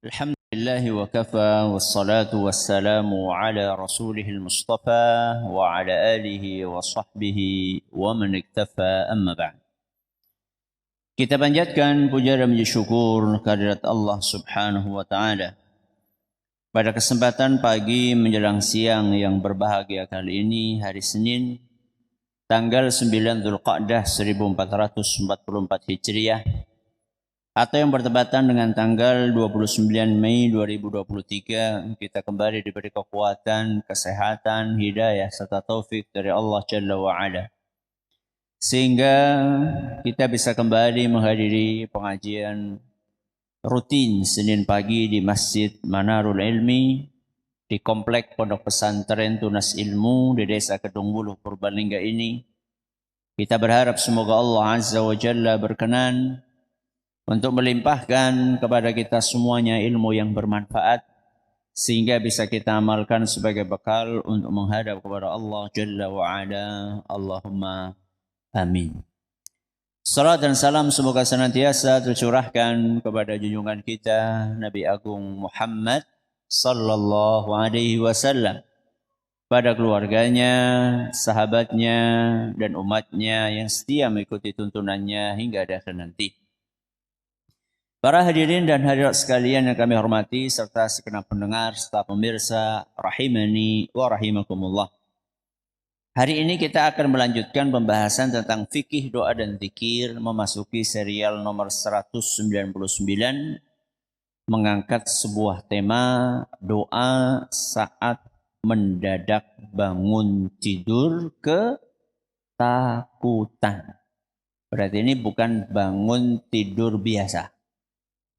Alhamdulillah wa kafa wassalatu wassalamu ala rasulihil mustafa wa ala alihi wa sahbihi wa man iktafa amma ba'd. Kita panjatkan puja dan puji syukur kehadirat Allah Subhanahu wa taala. Pada kesempatan pagi menjelang siang yang berbahagia kali ini, hari Senin tanggal 9 Dzulqa'dah 1444 Hijriah, atau yang bertepatan dengan tanggal 29 Mei 2023, kita kembali diberi kekuatan, kesehatan, hidayah, serta taufik dari Allah Jalla wa'ala, sehingga kita bisa kembali menghadiri pengajian rutin Senin pagi di Masjid Manarul Ilmi, di Komplek Pondok Pesantren Tunas Ilmu di Desa Kedung Wuluh, Purbalingga ini. Kita berharap semoga Allah Azza wa Jalla berkenan untuk melimpahkan kepada kita semuanya ilmu yang bermanfaat, sehingga bisa kita amalkan sebagai bekal untuk menghadap kepada Allah Jalla wa'ala. Allahumma amin. Salat dan salam semoga senantiasa tercurahkan kepada junjungan kita Nabi Agung Muhammad sallallahu alaihi wasallam, pada keluarganya, sahabatnya, dan umatnya yang setia mengikuti tuntunannya hingga akhir nanti. Para hadirin dan hadirat sekalian yang kami hormati, serta segenap pendengar serta pemirsa rahimani wa rahimakumullah. Hari ini kita akan melanjutkan pembahasan tentang fikih doa dan zikir, memasuki serial nomor 199, mengangkat sebuah tema doa saat mendadak bangun tidur ketakutan. Berarti ini bukan bangun tidur biasa.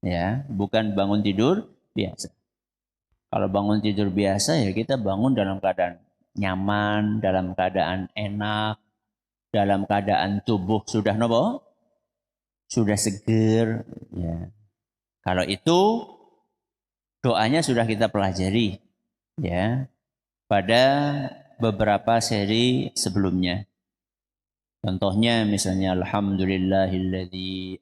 Ya, bukan bangun tidur biasa. Kalau bangun tidur biasa ya kita bangun dalam keadaan nyaman, dalam keadaan enak, dalam keadaan tubuh sudah nopo? Sudah seger. Ya. Kalau itu doanya sudah kita pelajari ya pada beberapa seri sebelumnya. Contohnya misalnya alhamdulillahilladzi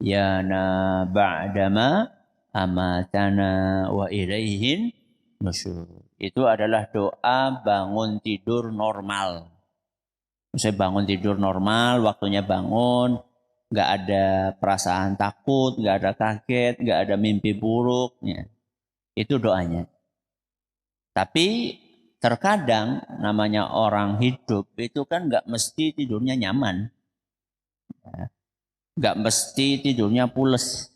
yana ba'dama amatana wa ilaihin nusyur. Itu adalah doa bangun tidur normal. Misalnya bangun tidur normal, waktunya bangun, nggak ada perasaan takut, nggak ada kaget, nggak ada mimpi buruk. Ya. Itu doanya. Tapi terkadang namanya orang hidup itu kan nggak mesti tidurnya nyaman. Ya. Nggak mesti tidurnya pules.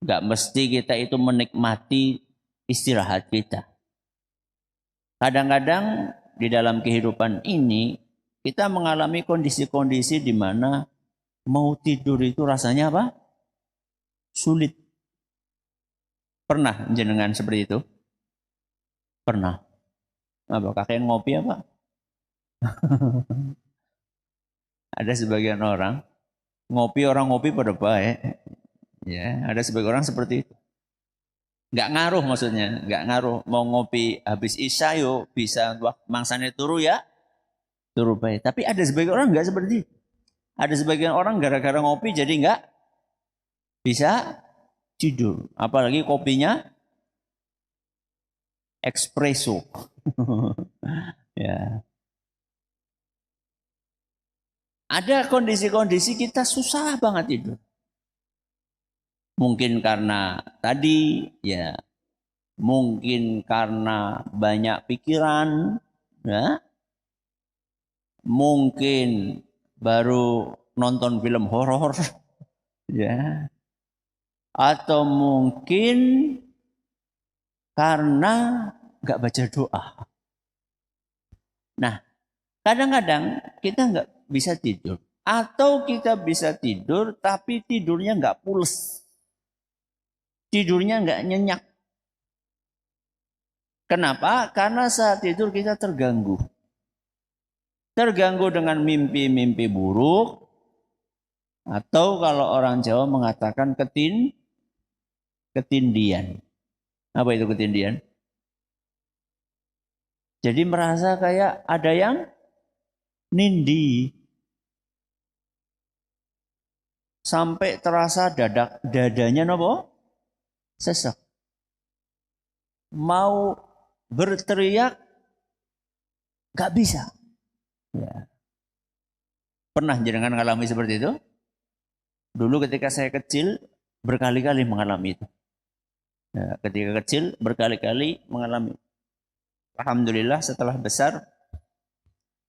Nggak mesti kita itu menikmati istirahat kita. Kadang-kadang di dalam kehidupan ini kita mengalami kondisi-kondisi di mana mau tidur itu rasanya apa? Sulit. Pernah jenengan seperti itu? Pernah. Apa kakek ngopi apa? Ada sebagian orang ngopi pada baik. Ya, ada sebagian orang seperti itu. Nggak ngaruh maksudnya, nggak ngaruh. Mau ngopi habis isya yuk bisa mangsanya turu ya, turu baik. Tapi ada sebagian orang nggak seperti itu. Ada sebagian orang gara-gara ngopi jadi nggak bisa tidur. Apalagi kopinya espresso. Ya. Ada kondisi-kondisi kita susah banget tidur. Mungkin karena tadi ya, mungkin karena banyak pikiran, ya. Mungkin baru nonton film horor, ya. Atau mungkin karena nggak baca doa. Nah, kadang-kadang kita nggak bisa tidur. Atau kita bisa tidur tapi tidurnya nggak pules. Tidurnya nggak nyenyak. Kenapa? Karena saat tidur kita terganggu. Terganggu dengan mimpi-mimpi buruk. Atau kalau orang Jawa mengatakan ketindian. Apa itu ketindian? Jadi merasa kayak ada yang nindi. Sampai terasa dadanya nopo? Sesek. Mau berteriak, gak bisa. Ya. Pernah jenengan mengalami seperti itu? Dulu ketika saya kecil, berkali-kali mengalami itu. Ya, ketika kecil, berkali-kali mengalami. Alhamdulillah setelah besar,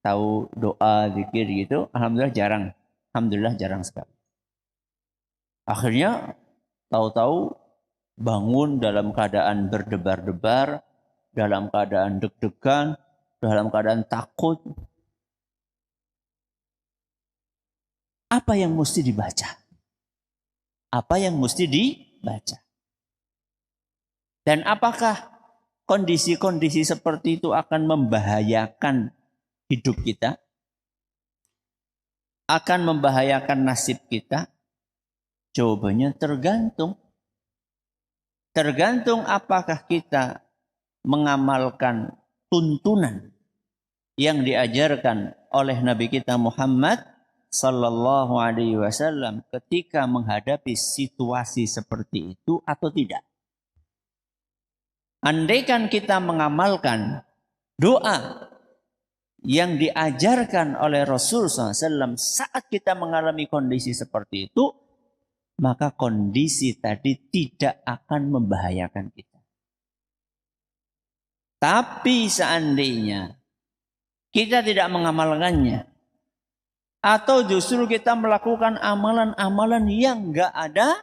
tahu doa, zikir gitu, alhamdulillah jarang. Alhamdulillah jarang sekali. Akhirnya, tahu-tahu bangun dalam keadaan berdebar-debar, dalam keadaan deg-degan, dalam keadaan takut. Apa yang mesti dibaca? Apa yang mesti dibaca? Dan apakah kondisi-kondisi seperti itu akan membahayakan hidup kita? Akan membahayakan nasib kita? Jawabannya tergantung. Tergantung apakah kita mengamalkan tuntunan yang diajarkan oleh Nabi kita Muhammad sallallahu alaihi wasallam ketika menghadapi situasi seperti itu atau tidak. Andaikan kita mengamalkan doa yang diajarkan oleh Rasul SAW saat kita mengalami kondisi seperti itu, maka kondisi tadi tidak akan membahayakan kita. Tapi seandainya kita tidak mengamalkannya, atau justru kita melakukan amalan-amalan yang enggak ada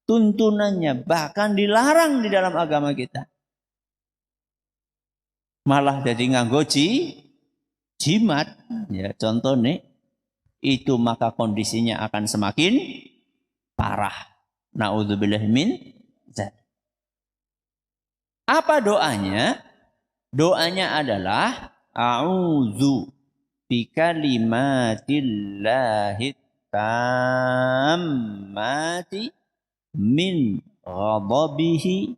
tuntunannya, bahkan dilarang di dalam agama kita, malah jadi nganggo jimat, ya contohnya itu, maka kondisinya akan semakin parah. Naudzubillah min dzalik. Apa doanya? Doanya adalah a'udzu bikalimatillahi tammati min ghadabihi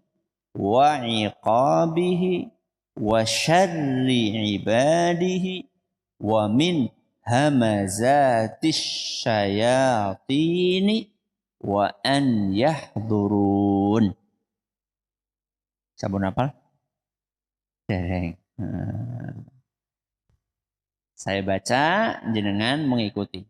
wa iqabihi wa syarri ibadihi wa min hamazatis syayatini wa an yahdurun. Sabun apal? Dereng. Saya baca, jenengan mengikuti.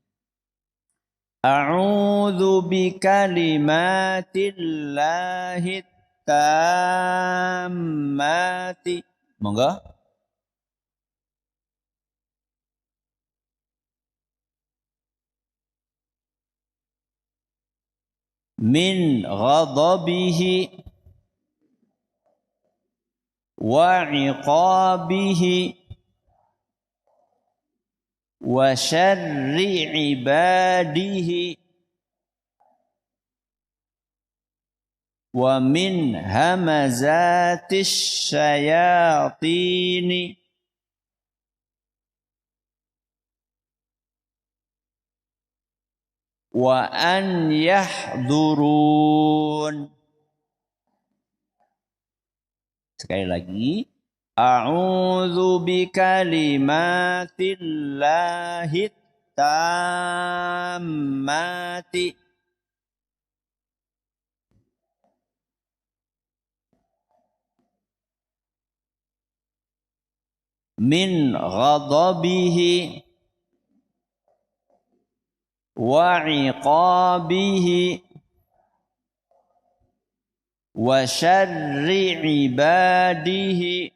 A'udzu bikalimatillahi tammati. Monggo. Min ghadabihi wa iqabihi wa syarri ibadihi wa min hamazatis syayatini wa an yahdurun. Sekali lagi. A'udzu bikalimatillahi tammati min ghadabihi wa iqabihi wa syarri ibadihi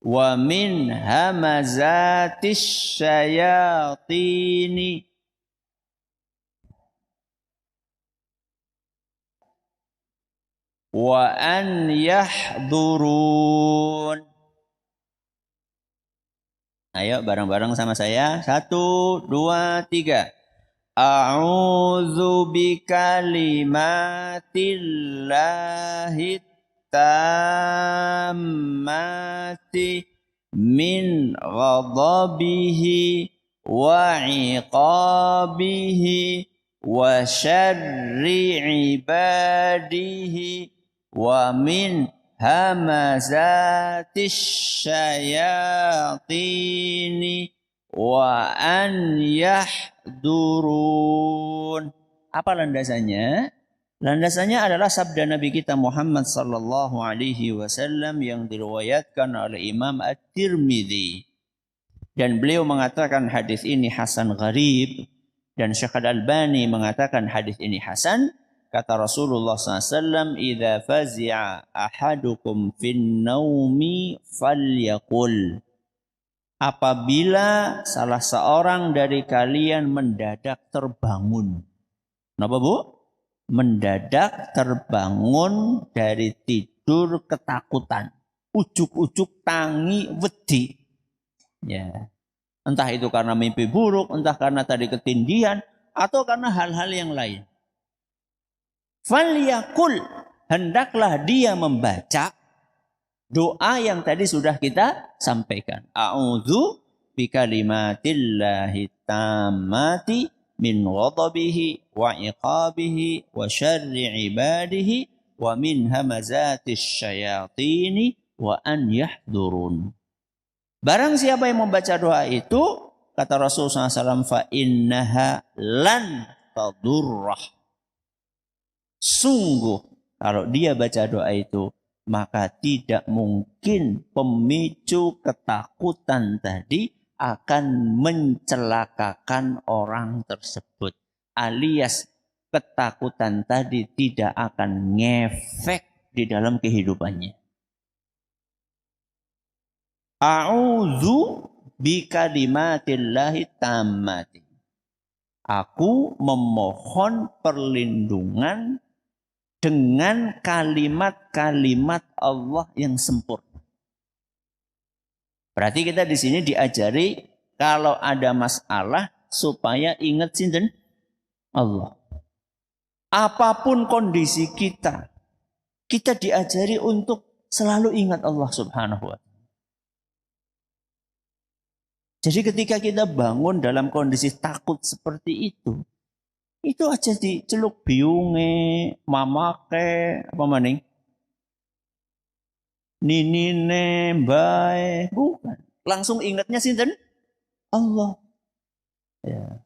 wa min hamazatis syayatini wa an yahdurun. Ayo bareng-bareng sama saya. 1, 2, 3. A'udzu bikalimatillahi tammati min ghadabihi wa iqabihi wa syarri ibadihi wa min hamazatis syayatini wa an yahdurun. Apa landasannya? Landasannya adalah sabda Nabi kita Muhammad sallallahu alaihi wasallam yang diriwayatkan oleh Imam At-Tirmidzi. Dan beliau mengatakan hadis ini hasan gharib, dan Syekh Al-Albani mengatakan hadis ini hasan. Kata Rasulullah SAW, "Idza fazi'a ahadukum fin naumi falyaqul." Apabila salah seorang dari kalian mendadak terbangun. Kenapa, Bu? Mendadak terbangun dari tidur ketakutan. Ujuk-ujuk tangi wedi. Ya. Entah itu karena mimpi buruk, entah karena tadi ketindihan, atau karena hal-hal yang lain. Falyakul, hendaklah dia membaca doa yang tadi sudah kita sampaikan. A'udzu bikalimatillahi tammati min ghadabihi wa iqabihi wa syarri ibadihi wa min hamazatis syayatini wa an yahdurun. Barang siapa yang membaca doa itu, kata Rasulullah SAW, fa innaha lan tadurrah. Sungguh, kalau dia baca doa itu, maka tidak mungkin pemicu ketakutan tadi akan mencelakakan orang tersebut. Alias ketakutan tadi tidak akan ngefek di dalam kehidupannya. A'udzu bikalimatillahi tammati. Aku memohon perlindungan dengan kalimat-kalimat Allah yang sempurna. Berarti kita di sini diajari kalau ada masalah supaya ingat sinten Allah. Apapun kondisi kita, kita diajari untuk selalu ingat Allah Subhanahu wa ta'ala. Jadi ketika kita bangun dalam kondisi takut seperti itu aja diceluk biunge, mamake, apa maning? Ninine, mbae, bukan. Langsung ingatnya sinten? Allah. Ya.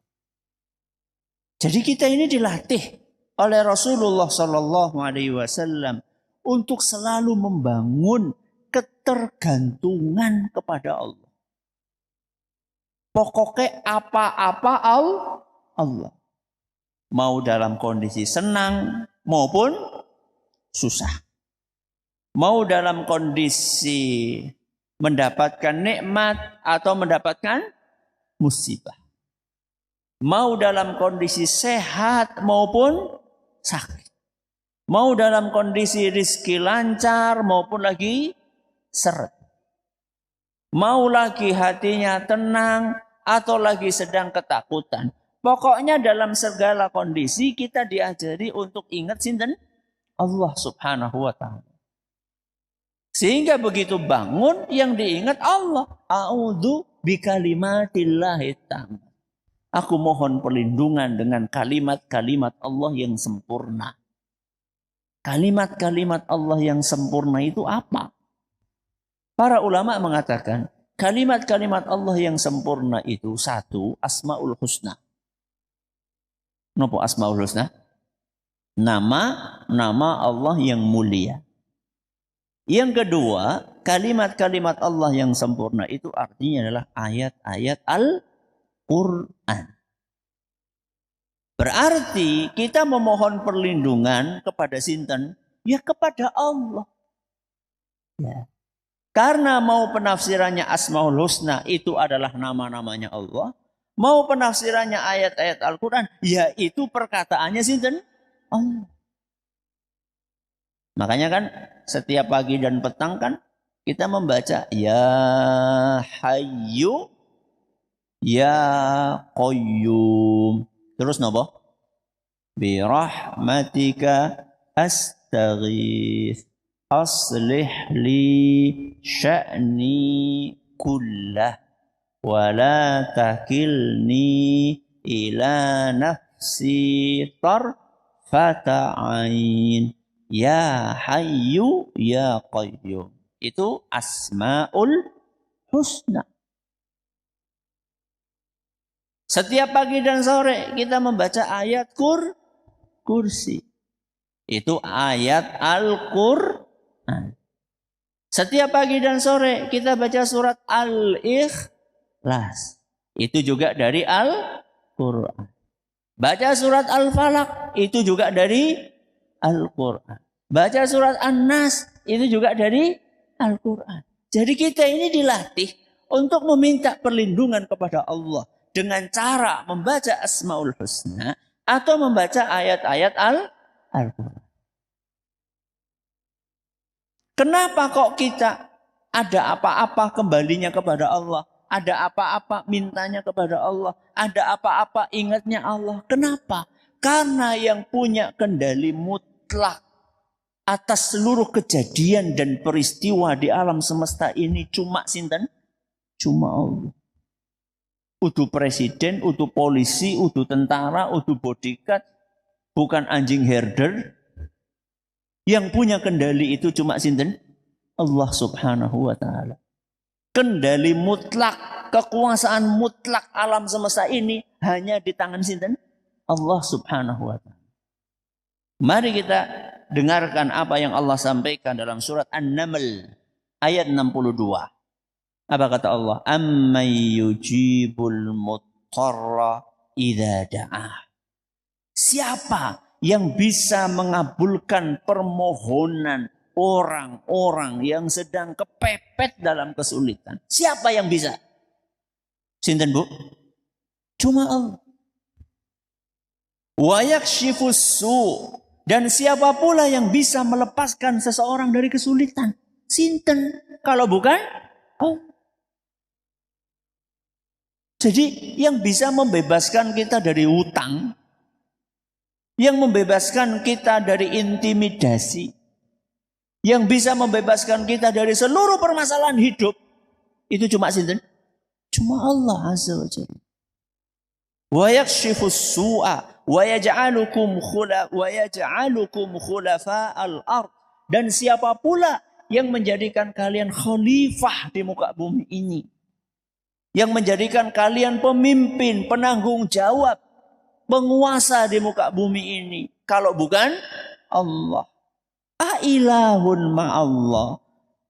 Jadi kita ini dilatih oleh Rasulullah Sallallahu Alaihi Wasallam untuk selalu membangun ketergantungan kepada Allah. Pokoknya apa-apa Allah. Mau dalam kondisi senang maupun susah. Mau dalam kondisi mendapatkan nikmat atau mendapatkan musibah. Mau dalam kondisi sehat maupun sakit. Mau dalam kondisi rizki lancar maupun lagi seret. Mau lagi hatinya tenang atau lagi sedang ketakutan. Pokoknya dalam segala kondisi kita diajari untuk ingat sinten Allah Subhanahu wa ta'ala. Sehingga begitu bangun yang diingat Allah. A'udzu bikalimatillahi tammah. Aku mohon perlindungan dengan kalimat-kalimat Allah yang sempurna. Kalimat-kalimat Allah yang sempurna itu apa? Para ulama mengatakan kalimat-kalimat Allah yang sempurna itu satu, Asmaul Husna. Napa Asmaul Husna? Nama Allah yang mulia. Yang kedua, kalimat-kalimat Allah yang sempurna itu artinya adalah ayat-ayat Al-Quran. Berarti kita memohon perlindungan kepada sinten? Ya kepada Allah. Ya. Karena mau penafsirannya Asmaul Husna itu adalah nama-namanya Allah. Mau penafsirannya ayat-ayat Al-Quran, yaitu perkataannya sinten? Allah. Makanya kan setiap pagi dan petang kan kita membaca Ya Hayyu Ya Qayyum. Terus napa? Bi rahmatika astaghits. Aslih li sya'ni kullah wa la takilni ila nafsi tarfata ain. Ya Hayyu Ya Qayyum. Itu Asmaul Husna. Setiap pagi dan sore kita membaca ayat kursi. Itu ayat Al-Qur'an. Setiap pagi dan sore kita baca surat Al-Ikhlas. Itu juga dari Al-Qur'an. Baca surat Al-Falaq itu juga dari Al-Qur'an. Baca surat An-Nas itu juga dari Al-Qur'an. Jadi kita ini dilatih untuk meminta perlindungan kepada Allah dengan cara membaca Asmaul Husna atau membaca ayat-ayat Al-Qur'an. Kenapa kok kita ada apa-apa kembalinya kepada Allah? Ada apa-apa mintanya kepada Allah? Ada apa-apa ingatnya Allah? Kenapa? Karena yang punya kendali mutlak atas seluruh kejadian dan peristiwa di alam semesta ini cuma sinten? Cuma Allah. Udu presiden, udu polisi, udu tentara, udu bodyguard, bukan anjing herder. Yang punya kendali itu cuma sinten? Allah Subhanahu wa ta'ala. Kendali mutlak, kekuasaan mutlak alam semesta ini hanya di tangan sinten? Allah Subhanahu wa ta'ala. Mari kita dengarkan apa yang Allah sampaikan dalam surat An-Naml ayat 62. Apa kata Allah? Amman yujibul muttarra idza da'ah. Siapa yang bisa mengabulkan permohonan orang-orang yang sedang kepepet dalam kesulitan? Siapa yang bisa? Sinten Bu? Cuma Allah. Wa yakshifus su'. Dan siapa pula yang bisa melepaskan seseorang dari kesulitan? Sinten? Kalau bukan Allah. Jadi yang bisa membebaskan kita dari hutang, yang membebaskan kita dari intimidasi, yang bisa membebaskan kita dari seluruh permasalahan hidup, itu cuma sinten? Cuma Allah Azza wa Jalla. Wa yakshifus su'a wa yaj'alukum khulafa'al ard. Dan siapa pula yang menjadikan kalian khalifah di muka bumi ini? Yang menjadikan kalian pemimpin, penanggung jawab, penguasa di muka bumi ini. Kalau bukan Allah. Ailahun ma'allah.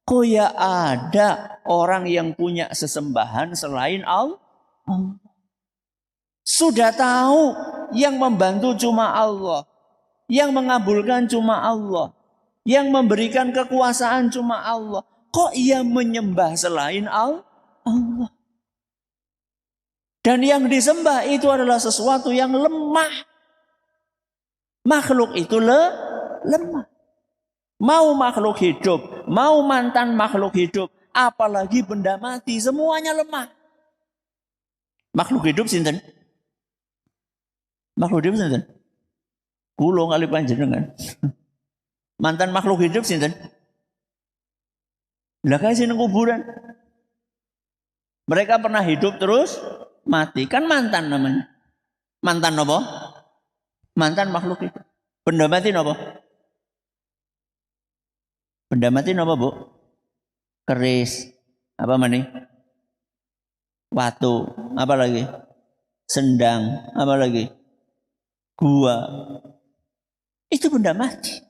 Kok ya ada orang yang punya sesembahan selain Allah? Sudah tahu yang membantu cuma Allah. Yang mengabulkan cuma Allah. Yang memberikan kekuasaan cuma Allah. Kok ia menyembah selain Allah? Dan yang disembah itu adalah sesuatu yang lemah. Makhluk itu lemah. Mau makhluk hidup, mau mantan makhluk hidup, apalagi benda mati, semuanya lemah. Makhluk hidup sinten? Makhluk hidup sinten? Kulo kali panjenengan. Mantan makhluk hidup sinten? Lah kasih nang kuburan. Mereka pernah hidup terus mati, kan mantan namanya. Mantan apa? Mantan makhluk hidup. Benda mati apa? Benda mati apa, Bu? Keris. Apa mana? Watu. Apa lagi? Sendang. Apa lagi? Gua. Itu benda mati.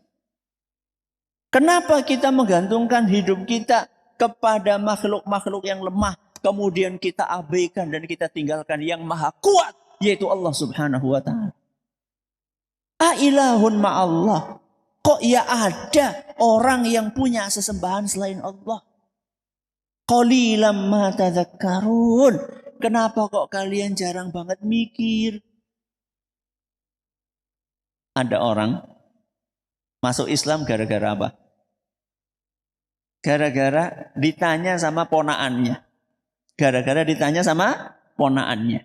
Kenapa kita menggantungkan hidup kita kepada makhluk-makhluk yang lemah? Kemudian kita abaikan dan kita tinggalkan yang maha kuat, yaitu Allah Subhanahu wa ta'ala. Ailahun ma'allah. Kok ya ada orang yang punya sesembahan selain Allah? Qalilam ma tadhakkarun. Kenapa kok kalian jarang banget mikir? Ada orang masuk Islam gara-gara apa? Gara-gara ditanya sama ponaannya. Gara-gara ditanya sama ponaannya.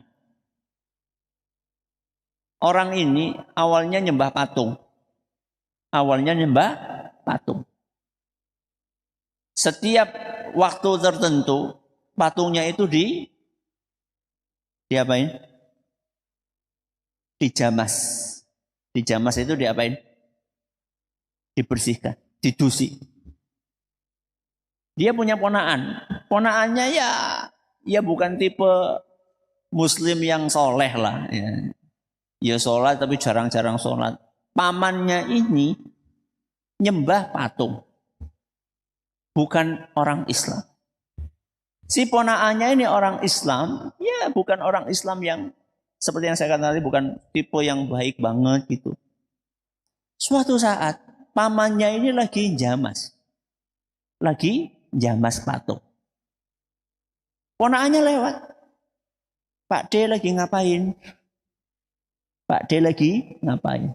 Orang ini awalnya nyembah patung. Setiap waktu tertentu patungnya itu diapain? Dijamas. Dijamas itu diapain? Dibersihkan, didusi. Dia punya ponaan. Ponaannya ya bukan tipe muslim yang soleh lah. Ya sholat tapi jarang-jarang sholat. pamannya ini nyembah patung. Bukan orang Islam. Si ponaannya ini orang Islam, ya bukan orang Islam yang seperti yang saya katakan tadi, bukan tipe yang baik banget gitu. Suatu saat pamannya ini lagi jamas patung. Ponaannya lewat. Pak D lagi ngapain? Pak D lagi ngapain?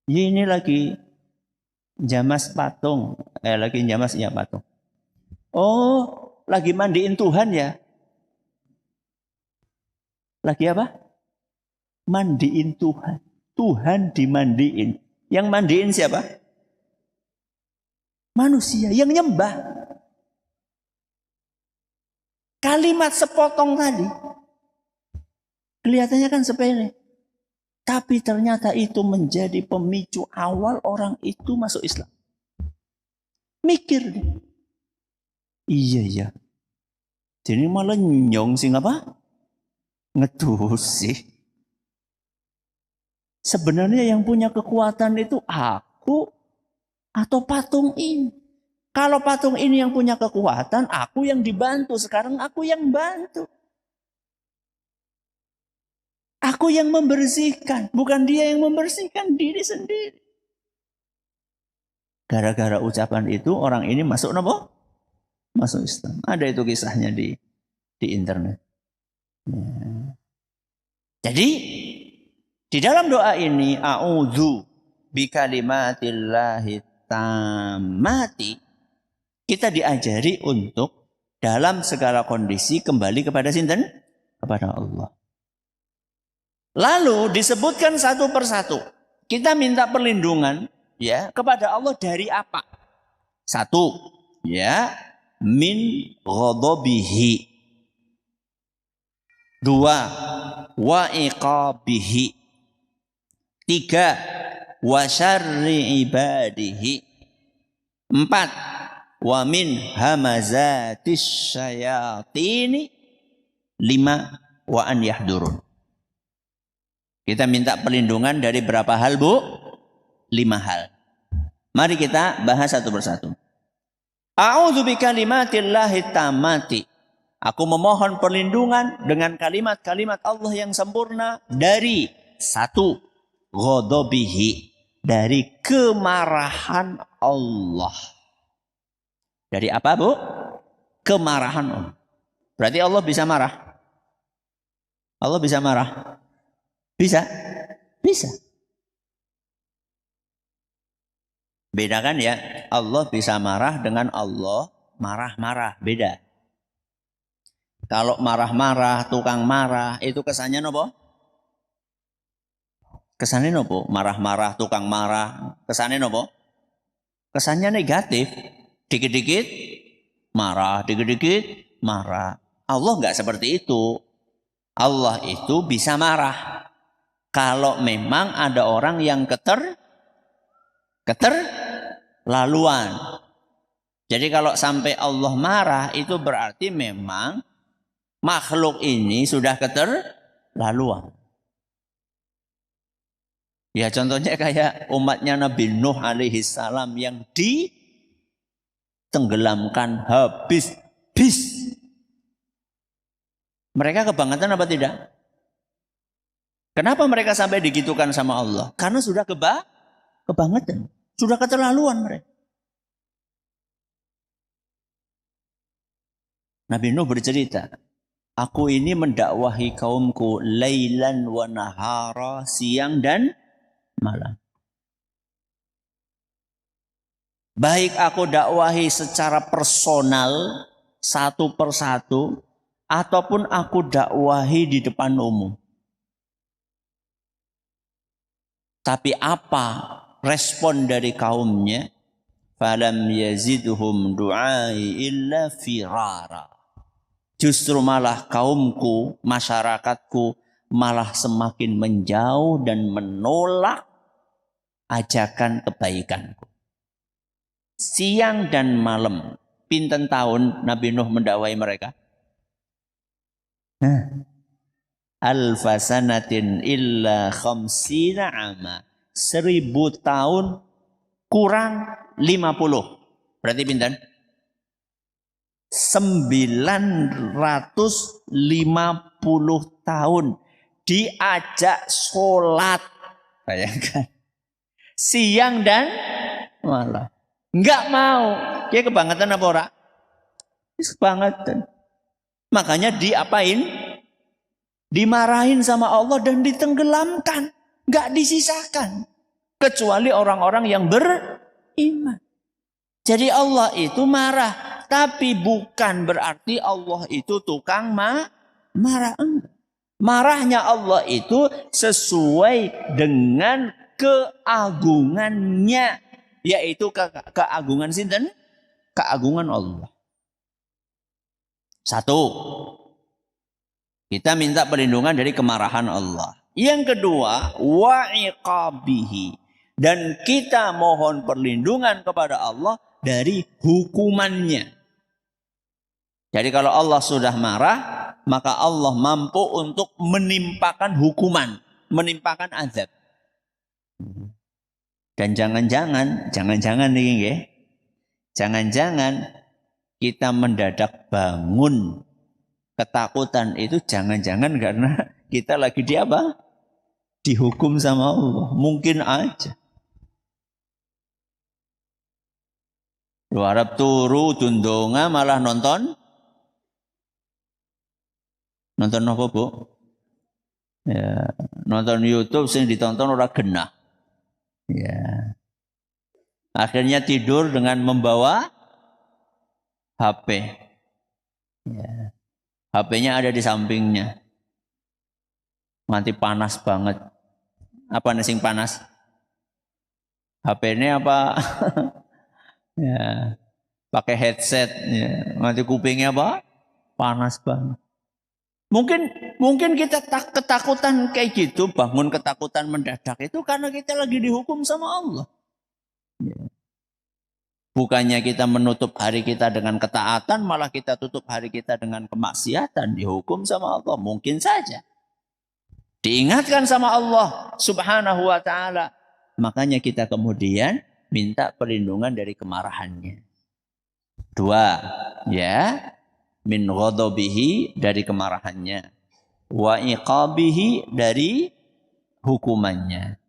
Ini lagi jamas patung. Lagi jamas ya patung. Oh, lagi mandiin Tuhan ya? Lagi apa? Mandiin Tuhan. Tuhan dimandiin. Yang mandiin siapa? Manusia yang nyembah. Kalimat sepotong tadi kelihatannya kan sepele. Tapi ternyata itu menjadi pemicu awal orang itu masuk Islam. Mikir deh. Iya ya. Jadi malah nyong sih apa? Ngedus sih. Sebenarnya yang punya kekuatan itu aku atau patung ini. Kalau patung ini yang punya kekuatan, aku yang dibantu. Sekarang aku yang bantu. Aku yang membersihkan. Bukan dia yang membersihkan diri sendiri. Gara-gara ucapan itu orang ini masuk apa? Masuk Islam. Ada itu kisahnya di internet. Ya. Jadi di dalam doa ini a'udzu bikalimatillahi tammati, kita diajari untuk dalam segala kondisi kembali kepada sinten? Kepada Allah. Lalu disebutkan satu persatu. Kita minta perlindungan ya kepada Allah dari apa? Satu, ya, min ghadabihi. Dua, wa iqabihi. Tiga, wa syarri ibadihi. Empat, wa min hamazatis syayatini. Lima, wa an yahdurun. Kita minta perlindungan dari berapa hal, Bu? 5 hal. Mari kita bahas satu persatu. A'udzu bikalimatillahi tammati. Aku memohon perlindungan dengan kalimat-kalimat Allah yang sempurna dari satu, ghadabihi, dari kemarahan Allah. Dari apa, Bu? Kemarahan Allah. Berarti Allah bisa marah? Allah bisa marah? Bisa? Bisa. Bedakan ya, Allah bisa marah dengan Allah marah-marah. Beda. Kalau marah-marah, tukang marah, itu kesannya nopo? Kesannya nopo? Marah-marah, tukang marah, kesannya nopo? Kesannya negatif. Dikit-dikit marah, dikit-dikit marah. Allah nggak seperti itu. Allah itu bisa marah. Kalau memang ada orang yang keterlaluan. Jadi kalau sampai Allah marah itu berarti memang makhluk ini sudah keterlaluan. Ya contohnya kayak umatnya Nabi Nuh alaihi salam yang ditenggelamkan habis. Mereka kebangetan apa tidak? Kenapa mereka sampai digitukan sama Allah? Karena sudah kebangetan. Sudah keterlaluan mereka. Nabi Nuh bercerita, aku ini mendakwahi kaumku lailan wa nahara, siang dan malam. Baik aku dakwahi secara personal, satu persatu, ataupun aku dakwahi di depan umum. Tapi apa respon dari kaumnya? Falam yazidhum du'ai illa firara. Justru malah kaumku, masyarakatku malah semakin menjauh dan menolak ajakan kebaikanku. Siang dan malam, pinten tahun Nabi Nuh mendakwai mereka? Alfa sanatin illa khamsina ama. 1000 tahun kurang 50. Berarti pinten? 950 tahun diajak sholat. Bayangkan. Siang dan malam. Enggak mau. Dia kebangetan apa ora? Kebangetan. Makanya diapain? Dimarahin sama Allah dan ditenggelamkan. Enggak disisakan. Kecuali orang-orang yang beriman. Jadi Allah itu marah. Tapi bukan berarti Allah itu tukang marah. Marahnya Allah itu sesuai dengan keagungannya. Yaitu keagungan sinten? Keagungan Allah. Satu, kita minta perlindungan dari kemarahan Allah. Yang kedua, wa'iqabihi. Dan kita mohon perlindungan kepada Allah dari hukumannya. Jadi kalau Allah sudah marah, maka Allah mampu untuk menimpakan hukuman, menimpakan azab. Dan jangan-jangan nih ya. Jangan-jangan kita mendadak bangun ketakutan itu jangan-jangan karena kita lagi di apa? Dihukum sama Allah. Mungkin aja. Lu harap turu tundonga malah nonton apa, Bu? Ya, nonton YouTube sing ditonton ora genah. Ya. Akhirnya tidur dengan membawa HP. Ya. HP-nya ada di sampingnya. Nanti panas banget. Apa nih sing panas? HP-nya apa? Ya. Pakai headset. Ya. Nanti kupingnya apa? Panas banget. Mungkin kita ketakutan kayak gitu, bangun ketakutan mendadak itu karena kita lagi dihukum sama Allah. Ya. Bukannya kita menutup hari kita dengan ketaatan, malah kita tutup hari kita dengan kemaksiatan, dihukum sama Allah. Mungkin saja. Diingatkan sama Allah subhanahu wa ta'ala. Makanya kita kemudian minta perlindungan dari kemarahannya. Dua, ya. Min ghadabihi dari kemarahannya. Wa iqabihi dari hukumannya.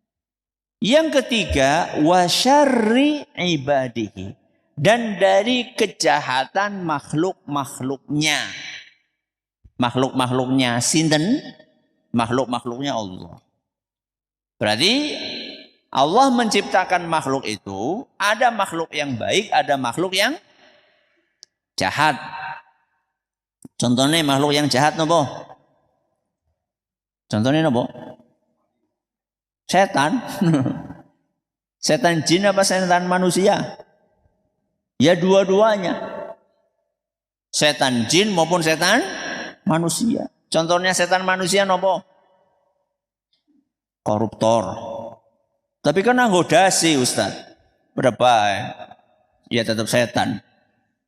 Yang ketiga, wa syarri ibadihi. Dan dari kejahatan makhluk-makhluknya. Makhluk-makhluknya sinten? Makhluk-makhluknya Allah. Berarti Allah menciptakan makhluk itu, ada makhluk yang baik, ada makhluk yang jahat. Contohnya makhluk yang jahat nopo? Contohnya nopo? Setan. Setan jin apa setan manusia? Ya dua-duanya. Setan jin maupun setan manusia. Contohnya setan manusia nopo? Koruptor. Tapi kan anggoda sih Ustaz. Berapa? Ya tetap setan.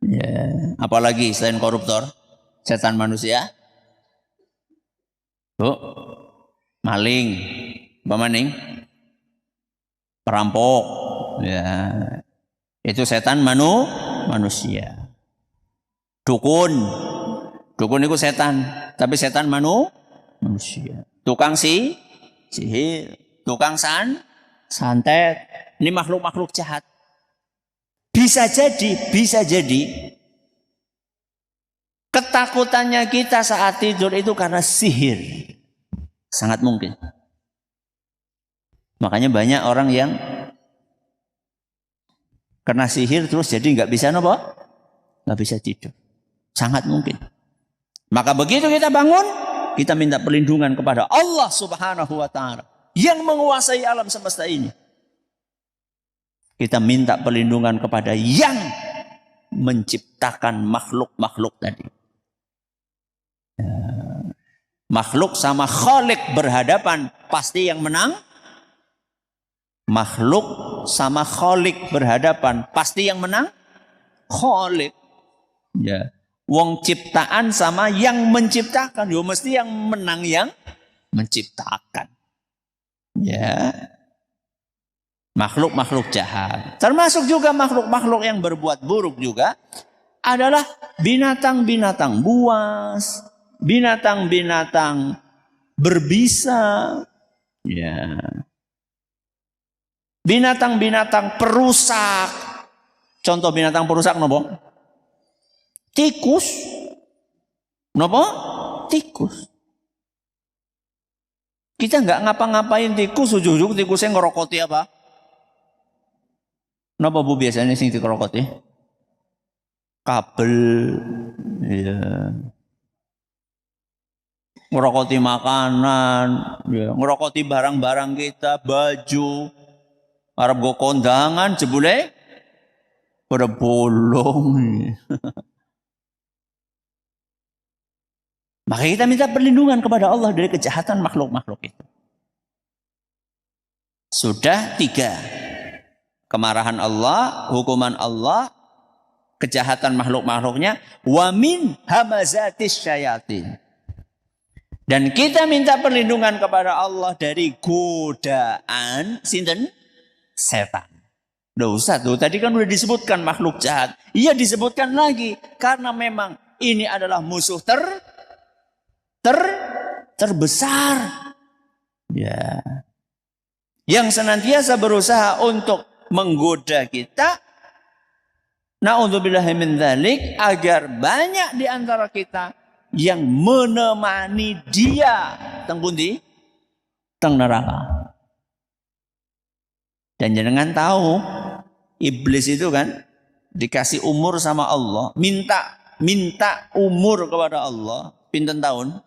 Ya, apalagi selain koruptor? Setan manusia, Bu, maling, apa maning? Perampok, ya, itu setan manusia. Dukun itu setan, tapi setan manusia. Tukang sihir, tukang santet, ini makhluk-makhluk jahat. Bisa jadi. Ketakutannya kita saat tidur itu karena sihir. Sangat mungkin. Makanya banyak orang yang kena sihir terus jadi nggak bisa apa? Nggak bisa tidur. Sangat mungkin. Maka begitu kita bangun, kita minta perlindungan kepada Allah Subhanahu wa ta'ala yang menguasai alam semesta ini. Kita minta perlindungan kepada yang menciptakan makhluk-makhluk tadi. Makhluk sama Khalik berhadapan, pasti yang menang. Makhluk sama Khalik berhadapan, pasti yang menang Khalik. Ya. Wong ciptaan sama yang menciptakan, yo mesti yang menang yang menciptakan. Ya. Makhluk-makhluk jahat. Termasuk juga makhluk-makhluk yang berbuat buruk juga adalah binatang-binatang buas, binatang-binatang berbisa, ya. Binatang-binatang perusak. Contoh binatang perusak nopo? Tikus. Nopo? Tikus. Kita nggak ngapa-ngapain tikus, ujung-ujung tikusnya ngerokoti apa? Napa Bu biasanya sing dikerokoti? Kabel, ya. Ngerokoti makanan, ya. Ngerokoti barang-barang kita, baju. Arab go kondangan jebule pada bolong. Maka kita minta perlindungan kepada Allah dari kejahatan makhluk-makhluk itu. Sudah 3. Kemarahan Allah, hukuman Allah, kejahatan makhluk-makhluknya, wa min hamazatis syayatin. Dan kita minta perlindungan kepada Allah dari godaan sinten? Setan. Nggak usah tuh, tadi kan udah disebutkan makhluk jahat. Iya disebutkan lagi karena memang ini adalah musuh terbesar. Ya. Yang senantiasa berusaha untuk menggoda kita. Na'udzubillahi min dzalik, agar banyak di antara kita yang menemani dia teng pundi? Teng neraka. Dan jangan tahu iblis itu kan dikasih umur sama Allah, minta umur kepada Allah, pinten tahun?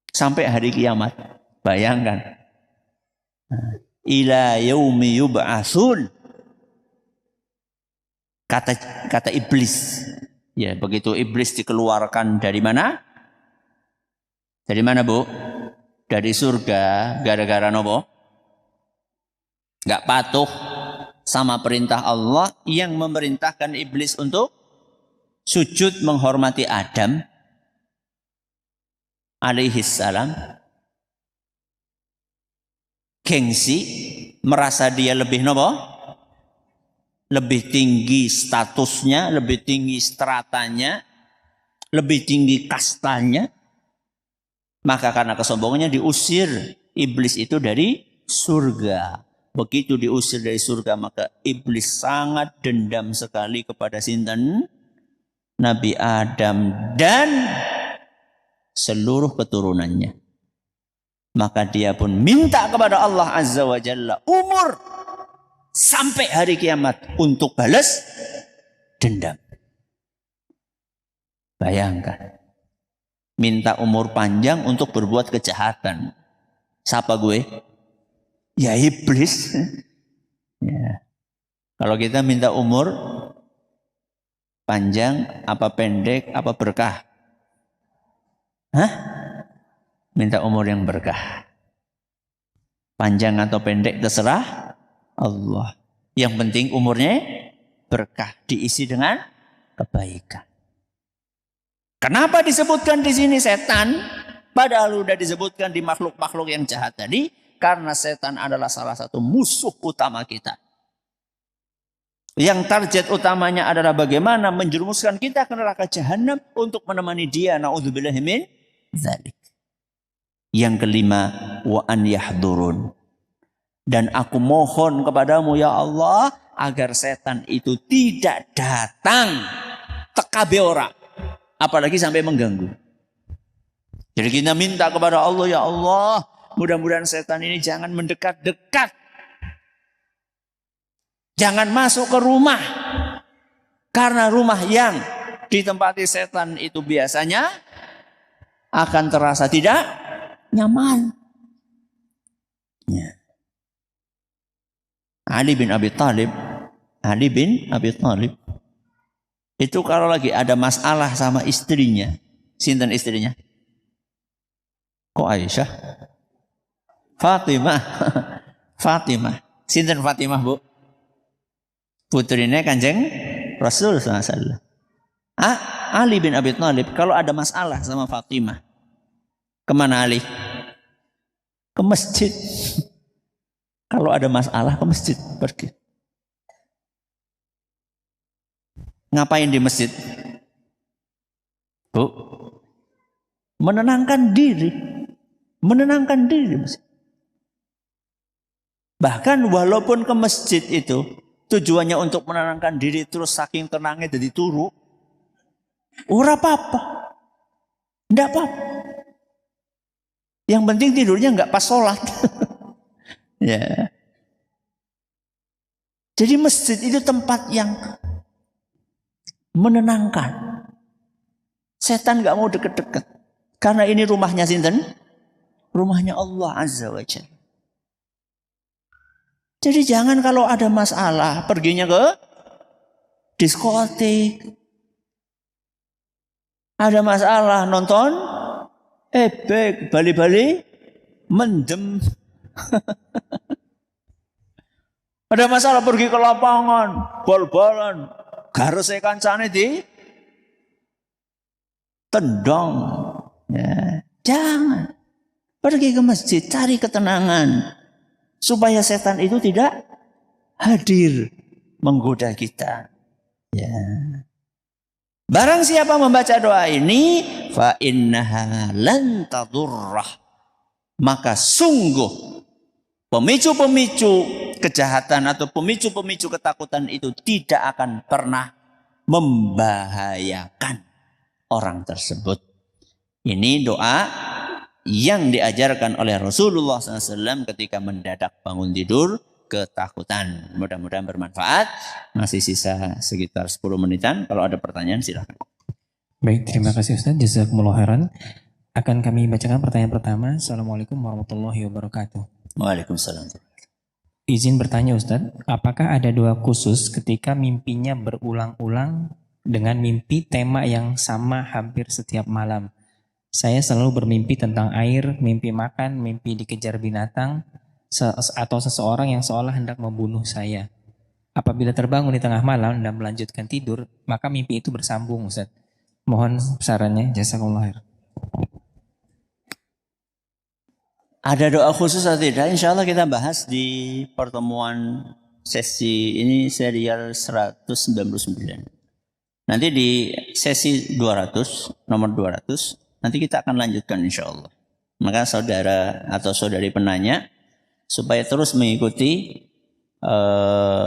Sampai hari kiamat. Bayangkan. Ila yaumi yub'atsun. Kata iblis. Ya, begitu iblis dikeluarkan dari mana? Dari mana, Bu? Dari surga, gara-gara nopo? Gak patuh sama perintah Allah yang memerintahkan iblis untuk sujud menghormati Adam alaihi salam. Gengsi, merasa dia lebih nopo? Lebih tinggi statusnya, lebih tinggi stratanya, lebih tinggi kastanya. Maka karena kesombongannya diusir iblis itu dari surga. Begitu diusir dari surga, maka iblis sangat dendam sekali kepada sinten? Nabi Adam dan seluruh keturunannya. Maka dia pun minta kepada Allah Azza wa Jalla umur sampai hari kiamat untuk balas dendam. Bayangkan. Minta umur panjang untuk berbuat kejahatan. Siapa gue? Ya iblis. Ya. Kalau kita minta umur panjang, apa pendek, apa berkah? Hah? Minta umur yang berkah. Panjang atau pendek terserah Allah. Yang penting umurnya berkah, diisi dengan kebaikan. Kenapa disebutkan di sini setan? Padahal sudah disebutkan di makhluk-makhluk yang jahat tadi. Karena setan adalah salah satu musuh utama kita. Yang target utamanya adalah bagaimana menjerumuskan kita ke neraka jahanam untuk menemani dia. Na'udzubillahi min dzalik. Yang kelima, wa an yahdurun. Dan aku mohon kepadamu ya Allah agar setan itu tidak datang tekabe ora. Apalagi sampai mengganggu. Jadi kita minta kepada Allah, ya Allah, mudah-mudahan setan ini jangan mendekat-dekat. Jangan masuk ke rumah. Karena rumah yang ditempati setan itu biasanya akan terasa tidak nyaman. Ya. Ali bin Abi Thalib itu kalau lagi ada masalah sama istrinya, sinten istrinya? Kok Aisyah? Fatimah. Fatimah. Sinten Fatimah, Bu? Putrinya Kanjeng Rasul SAW. Ali bin Abi Thalib kalau ada masalah sama Fatimah, kemana Ali? Ke masjid. Kalau ada masalah ke masjid, pergi. Ngapain di masjid? Bu, menenangkan diri. Menenangkan diri di masjid. Bahkan walaupun ke masjid itu tujuannya untuk menenangkan diri, terus saking tenangnya jadi turu, ora apa-apa. Enggak apa-apa. Yang penting tidurnya enggak pas sholat. Ya. Jadi masjid itu tempat yang menenangkan. Setan enggak mau deket-deket. Karena ini rumahnya sinten? Rumahnya Allah Azza wa Jalla. Jadi jangan kalau ada masalah perginya ke diskotik. Ada masalah nonton ebek, bali-bali mendem. Ada masalah pergi ke lapangan, bal-balan, garese kancane di tendang. Ya, jangan. Pergi ke masjid, cari ketenangan. Supaya setan itu tidak hadir menggoda kita. Ya. Barang siapa membaca doa ini, fa innaha lan tadurrah. Maka sungguh pemicu-pemicu kejahatan atau pemicu-pemicu ketakutan itu tidak akan pernah membahayakan orang tersebut. Ini doa yang diajarkan oleh Rasulullah SAW ketika mendadak bangun tidur ketakutan. Mudah-mudahan bermanfaat. Masih sisa sekitar 10 menitan. Kalau ada pertanyaan silahkan. Baik, terima kasih Ustaz. Jazakumullah khairan. Akan kami bacakan pertanyaan pertama. Assalamualaikum warahmatullahi wabarakatuh. Waalaikumsalam. Izin bertanya Ustaz, apakah ada doa khusus ketika mimpinya berulang-ulang dengan mimpi tema yang sama hampir setiap malam? Saya selalu bermimpi tentang air, mimpi makan, mimpi dikejar binatang, atau seseorang yang seolah hendak membunuh saya. Apabila terbangun di tengah malam dan melanjutkan tidur, maka mimpi itu bersambung, Ustaz. Mohon sarannya, jazakumullah khair. Ada doa khusus atau tidak? Insya Allah kita bahas di pertemuan sesi ini serial 199. Nanti di sesi 200, nomor 200, nanti kita akan lanjutkan insya Allah. Maka saudara atau saudari penanya supaya terus mengikuti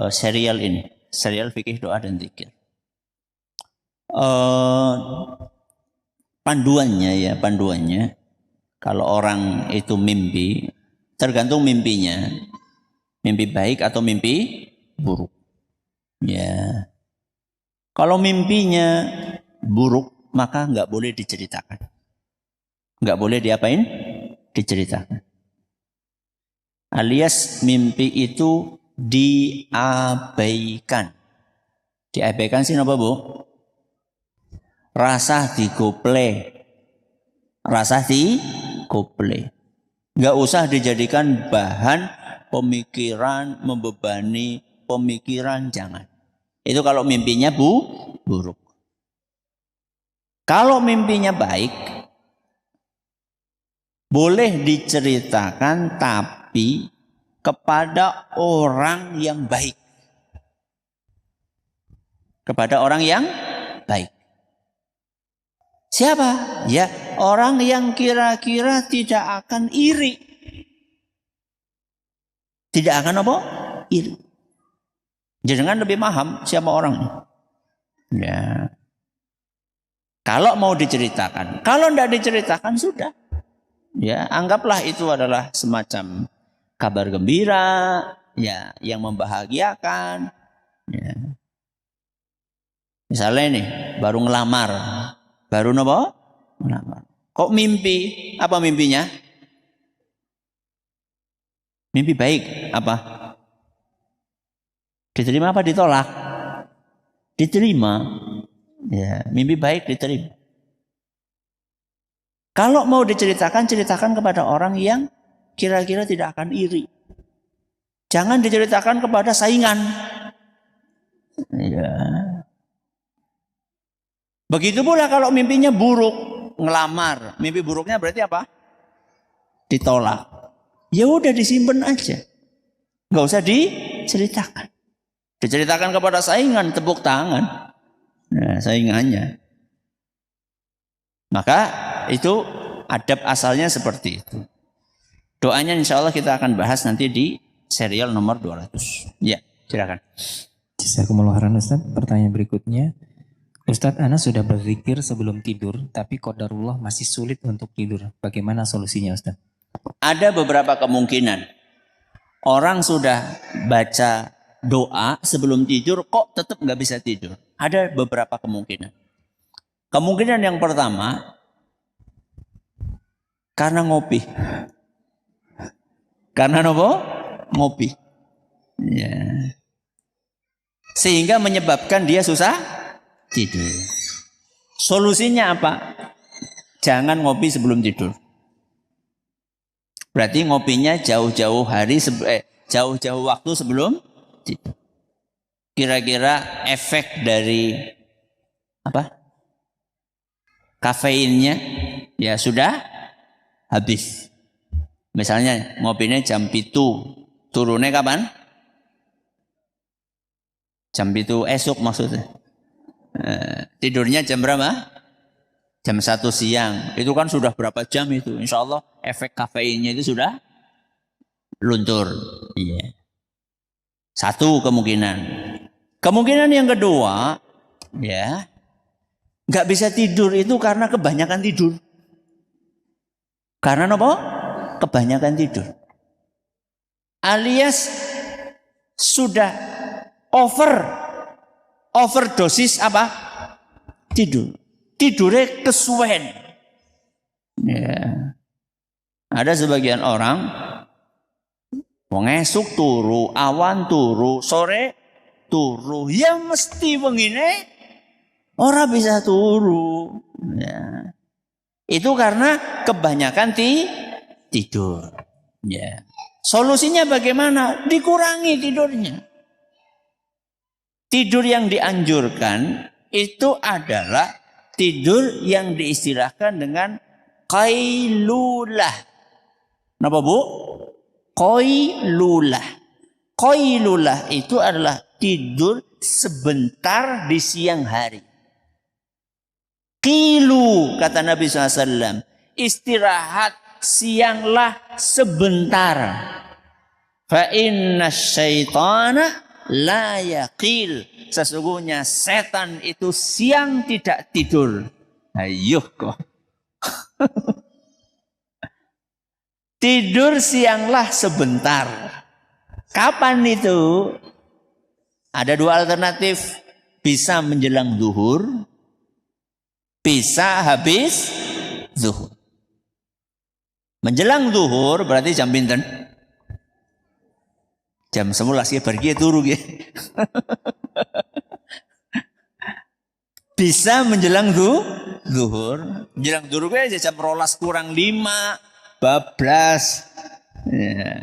serial ini, serial fikih doa dan zikir. Panduannya kalau orang itu mimpi, tergantung mimpinya, mimpi baik atau mimpi buruk. Ya, kalau mimpinya buruk maka nggak boleh diceritakan. Nggak boleh diapain? Diceritakan. Alias mimpi itu diabaikan. Diabaikan sih apa Bu? Rasa digople. Rasa digople. Nggak usah dijadikan bahan pemikiran, membebani pemikiran, jangan. Itu kalau mimpinya buruk. Kalau mimpinya baik, boleh diceritakan tapi kepada orang yang baik. Kepada orang yang baik. Siapa? Ya, orang yang kira-kira tidak akan iri. Tidak akan apa? Iri. Jangan lebih paham siapa orangnya. Ya. Kalau mau diceritakan. Kalau tidak diceritakan sudah. Ya, anggaplah itu adalah semacam kabar gembira, ya, yang membahagiakan. Ya. Misalnya nih, baru ngelamar, baru apa? Ngelamar. Kok mimpi? Apa mimpinya? Mimpi baik, apa? Diterima apa ditolak? Diterima. Ya, mimpi baik diterima. Kalau mau diceritakan, ceritakan kepada orang yang kira-kira tidak akan iri. Jangan diceritakan kepada saingan. Ya. Begitu pula kalau mimpinya buruk, ngelamar. Mimpi buruknya berarti apa? Ditolak. Ya udah disimpan aja. Nggak usah diceritakan. Diceritakan kepada saingan, tepuk tangan. Nah, saingannya. Maka itu adab asalnya seperti itu. Doanya insya Allah kita akan bahas nanti di serial nomor 200. Ya, silakan. Jazakumullah khairan Ustaz. Pertanyaan berikutnya. Ustadz, Ana sudah berzikir sebelum tidur, tapi qadarullah masih sulit untuk tidur. Bagaimana solusinya Ustadz? Ada beberapa kemungkinan. Orang sudah baca doa sebelum tidur kok tetap nggak bisa tidur. Ada beberapa kemungkinan. Kemungkinan yang pertama, karena ngopi. Karena apa? Ngopi. Ya. Sehingga menyebabkan dia susah tidur. Solusinya apa? Jangan ngopi sebelum tidur. Berarti ngopinya jauh-jauh jauh-jauh waktu sebelum tidur. Kira-kira efek dari apa? Kafeinnya ya sudah habis. Misalnya ngopinya jam 7, turunnya kapan? Jam 7 esok maksudnya. Tidurnya jam berapa? Jam 1 siang. Itu kan sudah berapa jam itu? Insya Allah efek kafeinnya itu sudah luntur. Iya. Satu kemungkinan. Kemungkinan yang kedua, ya, nggak bisa tidur itu karena kebanyakan tidur. Karena apa? Kebanyakan tidur. Alias sudah overdosis apa? Tidur. Tidurnya kesuwen. Ya. Ada sebagian orang wong esuk turu, awan turu, sore turu. Ya mesti wengine ora bisa turu. Ya. Itu karena kebanyakan tidur. Ya. Solusinya bagaimana? Dikurangi tidurnya. Tidur yang dianjurkan itu adalah tidur yang diistilahkan dengan qailulah. Kenapa Bu? Qailulah. Qailulah itu adalah tidur sebentar di siang hari. Qilu kata Nabi SAW. Istirahat sianglah sebentar. Fa inna syaitana la yaqil. Sesungguhnya setan itu siang tidak tidur. Ayo kok. Tidur sianglah sebentar. Kapan itu? Ada dua alternatif. Bisa menjelang zuhur. Bisa habis zuhur. Menjelang zuhur berarti jam pinten? Jam 11 ya pergi turu ya. Bisa menjelang zuhur. Menjelang zuhur ya jam 12 kurang 5, bablas. Ya.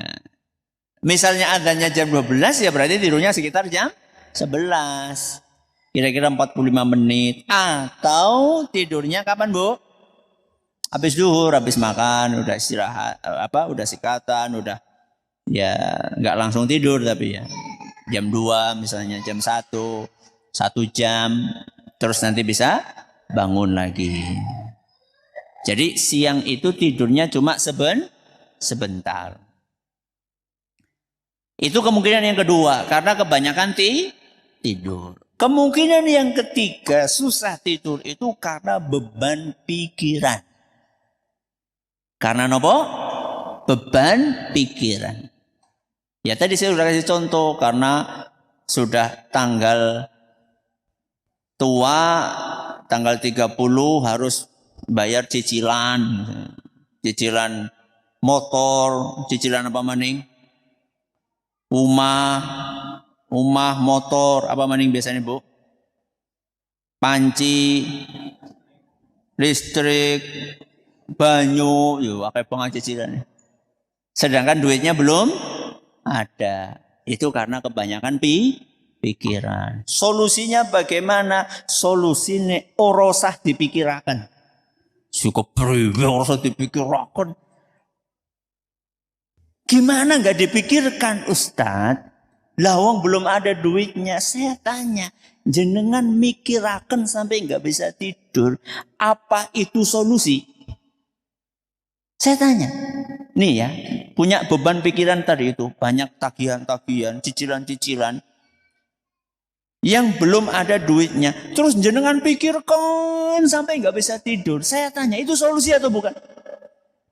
Misalnya adanya jam 12 ya berarti tidurnya sekitar jam 11. Kira-kira 45 menit. Atau tidurnya kapan Bu? Habis zuhur, habis makan, udah istirahat, udah sikatan, udah ya nggak langsung tidur tapi ya jam 2 misalnya, jam 1 jam, terus nanti bisa bangun lagi. Jadi siang itu tidurnya cuma sebentar. Itu kemungkinan yang kedua, karena kebanyakan tidur. Kemungkinan yang ketiga, susah tidur itu karena beban pikiran. Karena apa? Beban pikiran. Ya tadi saya sudah kasih contoh, karena sudah tanggal tua, tanggal 30 harus bayar cicilan. Cicilan motor, cicilan apa maning? Rumah, motor, apa maning biasanya Bu? Panci, listrik, banyu, yuk pakai pengacicilan. Sedangkan duitnya belum ada. Itu karena kebanyakan pikiran. Solusinya bagaimana? Solusinya orosah dipikirakan. Cukup priwe orosah dipikirakan. Gimana nggak dipikirkan Ustadz? Lawang belum ada duitnya. Saya tanya, jenengan mikiraken sampai nggak bisa tidur. Apa itu solusi? Saya tanya. Nih ya, punya beban pikiran tadi itu. Banyak tagihan-tagihan, cicilan-cicilan. Yang belum ada duitnya. Terus jenengan pikirkan sampai nggak bisa tidur. Saya tanya, itu solusi atau bukan?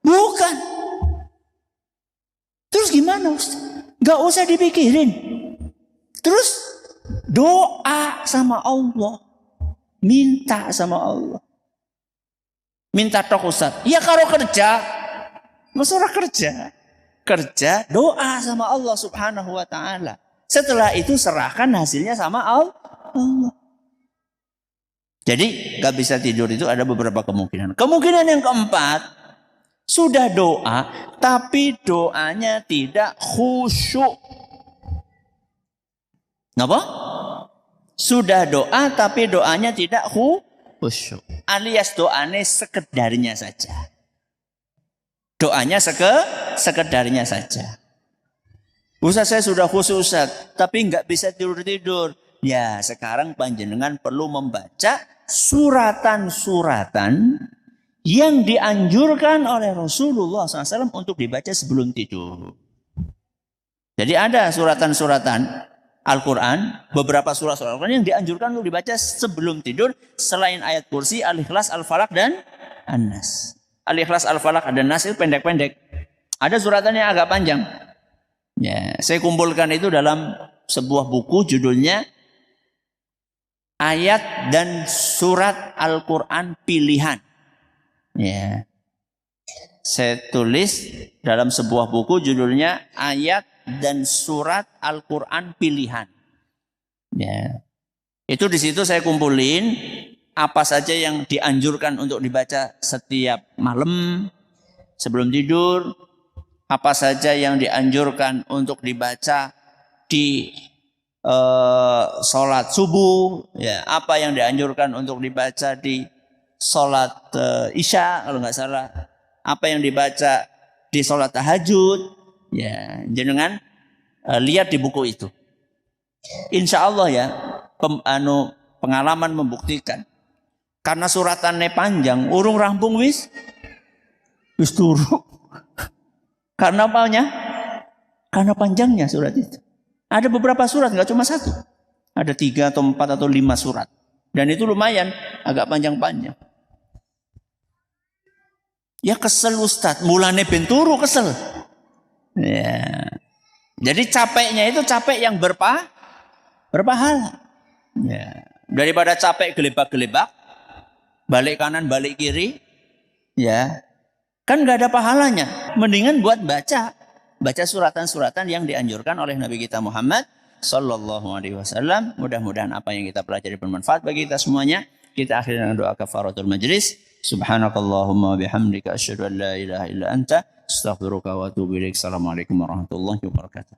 Bukan. Terus gimana Ustaz? Gak usah dipikirin. Terus doa sama Allah. Minta sama Allah. Minta tok Ustaz. Ya kalau kerja. Masalah kerja. Kerja doa sama Allah subhanahu wa ta'ala. Setelah itu serahkan hasilnya sama Allah. Jadi gak bisa tidur itu ada beberapa kemungkinan. Kemungkinan yang keempat. Sudah doa, tapi doanya tidak khusyuk. Kenapa? Sudah doa, tapi doanya tidak khusyuk. Alias doanya sekedarnya saja. Doanya sekedarnya saja. Ustaz, saya sudah khusyuk Ustaz, tapi nggak bisa tidur-tidur. Ya, sekarang panjenengan perlu membaca suratan-suratan yang dianjurkan oleh Rasulullah SAW untuk dibaca sebelum tidur. Jadi ada suratan-suratan Al-Quran, beberapa surat-surat Al-Quran yang dianjurkan untuk dibaca sebelum tidur selain ayat kursi, Al-Ikhlas, Al-Falaq, dan An-Nas. Al-Ikhlas, Al-Falaq, dan Nas itu pendek-pendek. Ada suratannya agak panjang. Ya, saya kumpulkan itu dalam sebuah buku judulnya Ayat dan Surat Al-Quran Pilihan. Ya, saya tulis dalam sebuah buku judulnya Ayat dan Surat Al-Quran Pilihan. Ya, itu di situ saya kumpulin apa saja yang dianjurkan untuk dibaca setiap malam sebelum tidur, apa saja yang dianjurkan untuk dibaca di sholat subuh, ya, apa yang dianjurkan untuk dibaca di sholat isya kalau nggak salah, apa yang dibaca di sholat tahajud, ya, jenengan lihat di buku itu. Insya Allah ya, pengalaman membuktikan. Karena suratannya panjang, urung rampung wis turu. Karena apanya? Karena panjangnya surat itu. Ada beberapa surat, nggak cuma satu. Ada 3 atau 4 atau 5 surat. Dan itu lumayan, agak panjang-panjang. Ya kesel Ustadz, mulane benturu kesel. Ya. Jadi capeknya itu capek yang berpahala. Ya. Daripada capek gelebak-gelebak, balik kanan, balik kiri, ya kan nggak ada pahalanya. Mendingan buat baca suratan-suratan yang dianjurkan oleh Nabi kita Muhammad Sallallahu Alaihi Wasallam. Mudah-mudahan apa yang kita pelajari bermanfaat bagi kita semuanya. Kita akhiri dengan doa kafaratul majlis. Subhanakallahumma bihamdika asyhadu an la ilaha illa anta astaghfiruka wa atubu ilaik. Assalamualaikum warahmatullahi wabarakatuh.